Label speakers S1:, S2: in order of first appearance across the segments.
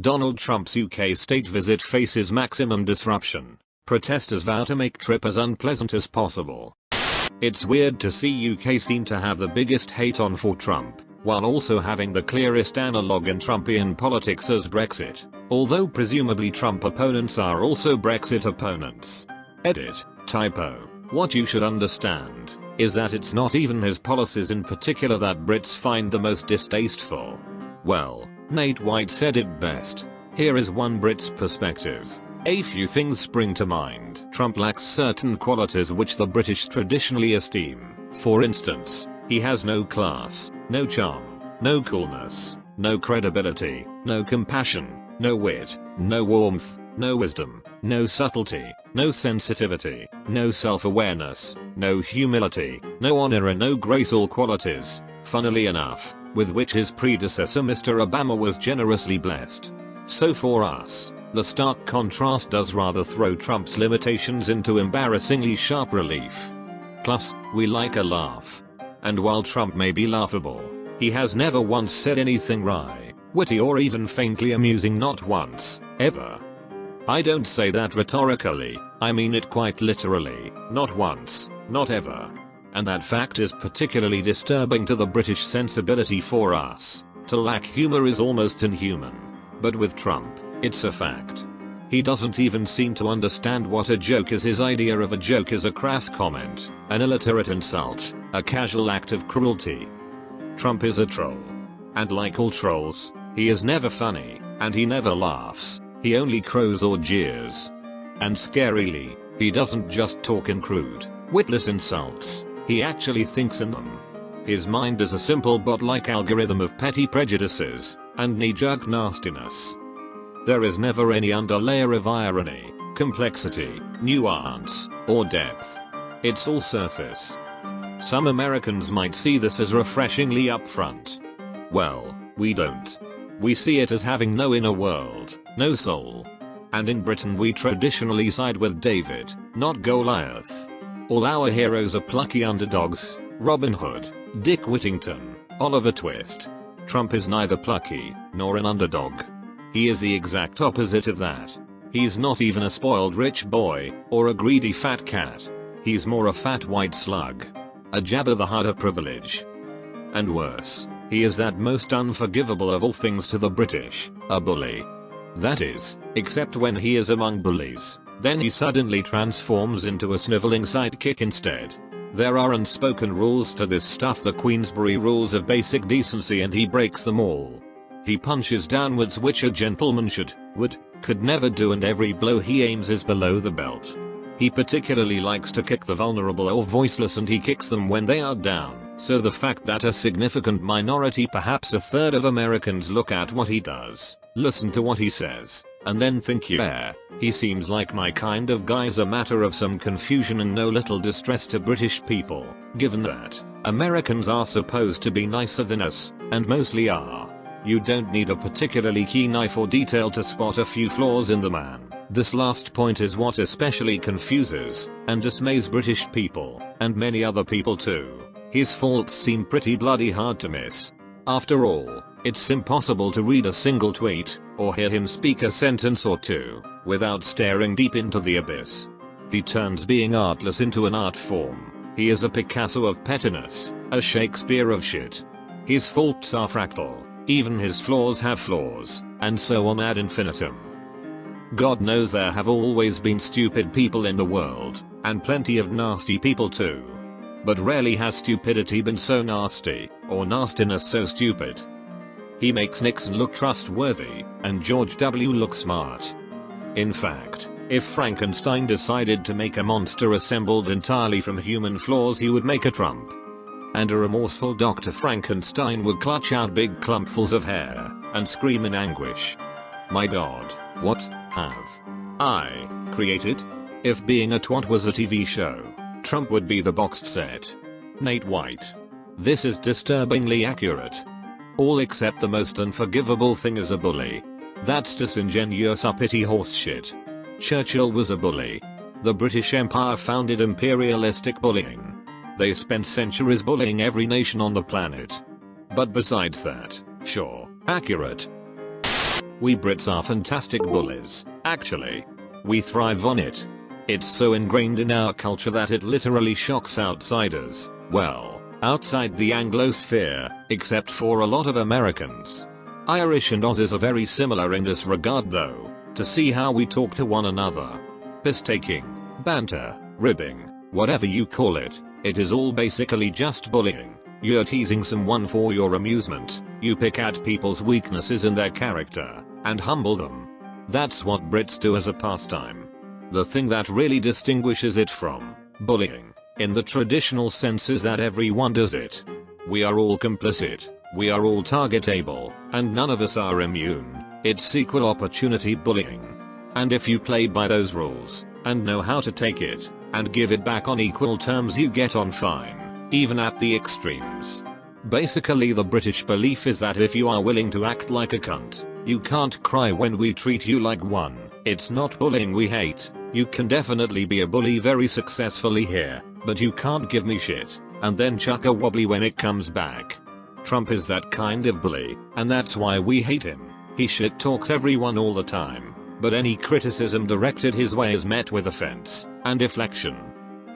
S1: Donald Trump's UK state visit faces maximum disruption. Protesters vow to make trip as unpleasant as possible. It's weird to see UK seem to have the biggest hate on for Trump, while also having the clearest analog in Trumpian politics as Brexit, although presumably Trump opponents are also Brexit opponents. Edit. Typo. What you should understand is that it's not even his policies in particular that Brits find the most distasteful. Well, Nate White said it best. Here is one Brit's perspective. A few things spring to mind. Trump lacks certain qualities which the British traditionally esteem. For instance, he has no class, no charm, no coolness, no credibility, no compassion, no wit, no warmth, no wisdom, no subtlety, no sensitivity, no self-awareness, no humility, no honor and no grace, all qualities, funnily enough, with which his predecessor Mr. Obama was generously blessed. So for us, the stark contrast does rather throw Trump's limitations into embarrassingly sharp relief. Plus, we like a laugh. And while Trump may be laughable, he has never once said anything wry, witty or even faintly amusing, not once, ever. I don't say that rhetorically, I mean it quite literally, not once, not ever. And that fact is particularly disturbing to the British sensibility. For us, to lack humor is almost inhuman. But with Trump, it's a fact. He doesn't even seem to understand what a joke is. His idea of a joke is a crass comment, an illiterate insult, a casual act of cruelty. Trump is a troll. And like all trolls, he is never funny, and he never laughs, he only crows or jeers. And scarily, he doesn't just talk in crude, witless insults, he actually thinks in them. His mind is a simple bot-like algorithm of petty prejudices and knee-jerk nastiness. There is never any underlayer of irony, complexity, nuance, or depth. It's all surface. Some Americans might see this as refreshingly upfront. Well, we don't. We see it as having no inner world, no soul. And in Britain we traditionally side with David, not Goliath. All our heroes are plucky underdogs, Robin Hood, Dick Whittington, Oliver Twist. Trump is neither plucky, nor an underdog. He is the exact opposite of that. He's not even a spoiled rich boy, or a greedy fat cat. He's more a fat white slug. A Jabba the Hutt of privilege. And worse, he is that most unforgivable of all things to the British, a bully. That is, except when he is among bullies, then he suddenly transforms into a sniveling sidekick instead. There are unspoken rules to this stuff, the Queensberry rules of basic decency, and he breaks them all. He punches downwards, which a gentleman could never do, and every blow he aims is below the belt. He particularly likes to kick the vulnerable or voiceless, and he kicks them when they are down. So the fact that a significant minority, perhaps a third of Americans, look at what he does, listen to what he says, and then think, yeah, he seems like my kind of guy, is a matter of some confusion and no little distress to British people, given that Americans are supposed to be nicer than us, and mostly are. You don't need a particularly keen eye for detail to spot a few flaws in the man. This last point is what especially confuses and dismays British people, and many other people too. His faults seem pretty bloody hard to miss. After all, it's impossible to read a single tweet, or hear him speak a sentence or two, without staring deep into the abyss. He turns being artless into an art form. He is a Picasso of pettiness, a Shakespeare of shit. His faults are fractal. Even his flaws have flaws, and so on ad infinitum. God knows there have always been stupid people in the world, and plenty of nasty people too. But rarely has stupidity been so nasty, or nastiness so stupid. He makes Nixon look trustworthy, and George W. look smart. In fact, if Frankenstein decided to make a monster assembled entirely from human flaws, he would make a Trump. And a remorseful Dr. Frankenstein would clutch out big clumpfuls of hair and scream in anguish. My God, what have I created? If being a twat was a TV show, Trump would be the boxed set. Nate White. This is disturbingly accurate. All except the most unforgivable thing is a bully. That's disingenuous uppity horseshit. Churchill was a bully. The British Empire founded imperialistic bullying. They spent centuries bullying every nation on the planet. But besides that, sure, accurate. We Brits are fantastic bullies, actually. We thrive on it. It's so ingrained in our culture that it literally shocks outsiders. Well, outside the Anglosphere, except for a lot of Americans. Irish and Aussies are very similar in this regard though, to see how we talk to one another. Piss-taking, banter, ribbing, whatever you call it is all basically just bullying. You're teasing someone for your amusement, you pick at people's weaknesses in their character, and humble them. That's what Brits do as a pastime. The thing that really distinguishes it from bullying, in the traditional sense, is that everyone does it. We are all complicit, we are all targetable, and none of us are immune. It's equal opportunity bullying. And if you play by those rules, and know how to take it, and give it back on equal terms, you get on fine, even at the extremes. Basically, the British belief is that if you are willing to act like a cunt, you can't cry when we treat you like one. It's not bullying we hate. You can definitely be a bully very successfully here, but you can't give me shit, and then chuck a wobbly when it comes back. Trump is that kind of bully, and that's why we hate him. He shit talks everyone all the time, but any criticism directed his way is met with offense and deflection.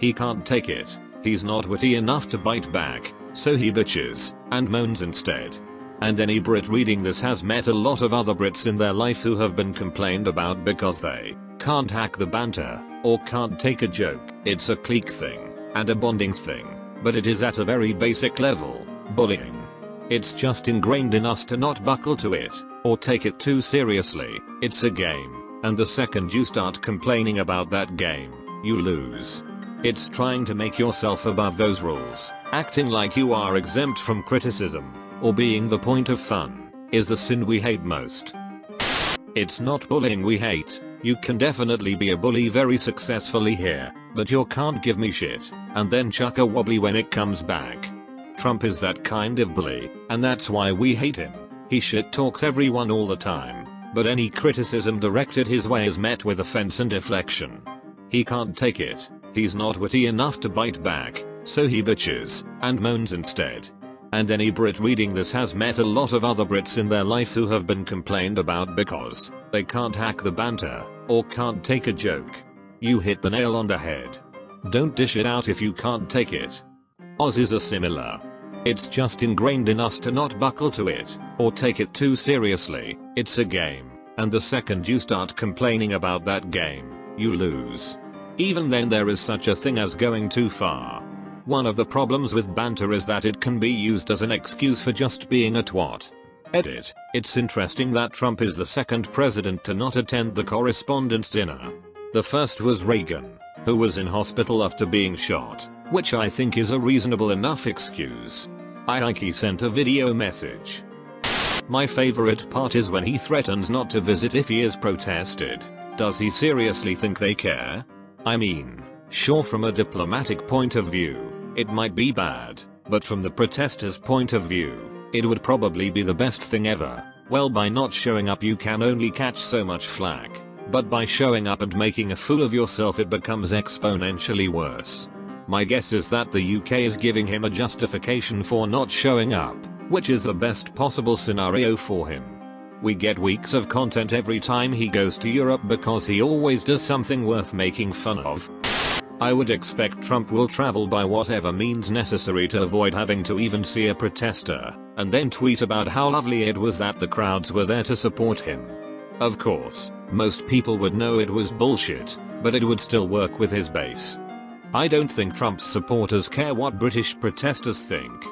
S1: He can't take it. He's not witty enough to bite back, so he bitches and moans instead. And any Brit reading this has met a lot of other Brits in their life who have been complained about because they can't hack the banter, or can't take a joke. It's a clique thing, and a bonding thing, but it is at a very basic level, bullying. It's just ingrained in us to not buckle to it, or take it too seriously. It's a game, and the second you start complaining about that game, you lose. It's trying to make yourself above those rules, acting like you are exempt from criticism, or being the point of fun, is the sin we hate most. It's not bullying we hate. You can definitely be a bully very successfully here, but you can't give me shit, and then chuck a wobbly when it comes back. Trump is that kind of bully, and that's why we hate him. He shit talks everyone all the time, but any criticism directed his way is met with offense and deflection. He can't take it. He's not witty enough to bite back, so he bitches and moans instead. And any Brit reading this has met a lot of other Brits in their life who have been complained about because they can't hack the banter, or can't take a joke. You hit the nail on the head. Don't dish it out if you can't take it. Aussies are similar. It's just ingrained in us to not buckle to it, or take it too seriously. It's a game, and the second you start complaining about that game, you lose. Even then, there is such a thing as going too far. One of the problems with banter is that it can be used as an excuse for just being a twat. Edit. It's interesting that Trump is the second president to not attend the correspondence dinner. The first was Reagan, who was in hospital after being shot, which I think is a reasonable enough excuse. He sent a video message. My favorite part is when he threatens not to visit if he is protested. Does he seriously think they care? I mean, sure, from a diplomatic point of view, it might be bad, but from the protesters' point of view, it would probably be the best thing ever. Well, by not showing up you can only catch so much flack, but by showing up and making a fool of yourself it becomes exponentially worse. My guess is that the UK is giving him a justification for not showing up, which is the best possible scenario for him. We get weeks of content every time he goes to Europe because he always does something worth making fun of. I would expect Trump will travel by whatever means necessary to avoid having to even see a protester, and then tweet about how lovely it was that the crowds were there to support him. Of course, most people would know it was bullshit, but it would still work with his base. I don't think Trump's supporters care what British protesters think.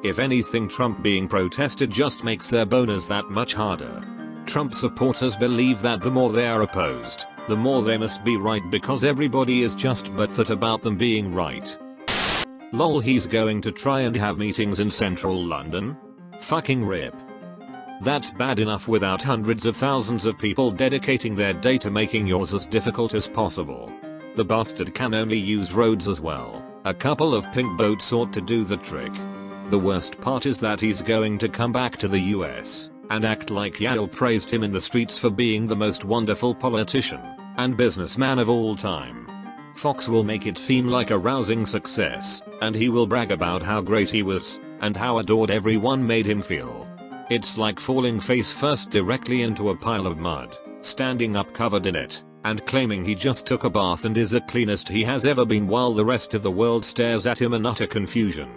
S1: If anything, Trump being protested just makes their boners that much harder. Trump supporters believe that the more they are opposed, the more they must be right because everybody is just butthurt about them being right. Lol, he's going to try and have meetings in central London? Fucking rip. That's bad enough without hundreds of thousands of people dedicating their day to making yours as difficult as possible. The bastard can only use roads as well. A couple of pink boats ought to do the trick. The worst part is that he's going to come back to the US and act like Yale praised him in the streets for being the most wonderful politician and businessman of all time. Fox will make it seem like a rousing success, and he will brag about how great he was and how adored everyone made him feel. It's like falling face first directly into a pile of mud, standing up covered in it, and claiming he just took a bath and is the cleanest he has ever been while the rest of the world stares at him in utter confusion.